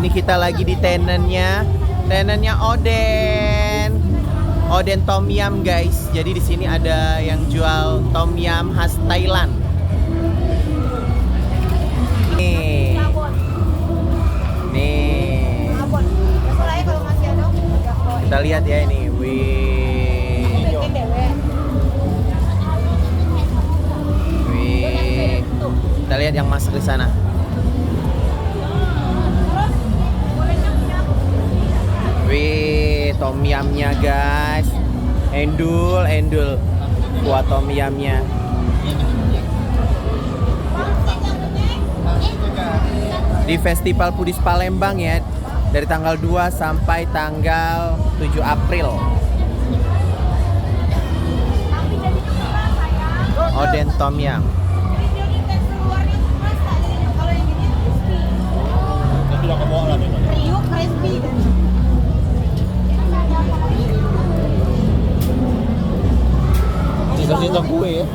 Ini kita lagi di tenennya Oden. Oden Tom Yum guys. Jadi di sini ada yang jual Tom Yum khas Thailand. Nih. Nih. Kita lihat ya ini. Wih. Wih. Kita lihat yang masak di sana. Wih, tom yumnya guys. Endul buat tom yumnya. Di Festival Pudis Palembang ya, dari tanggal 2 sampai tanggal 7 April. Oden tom yum. Sisa-sisa kue ya.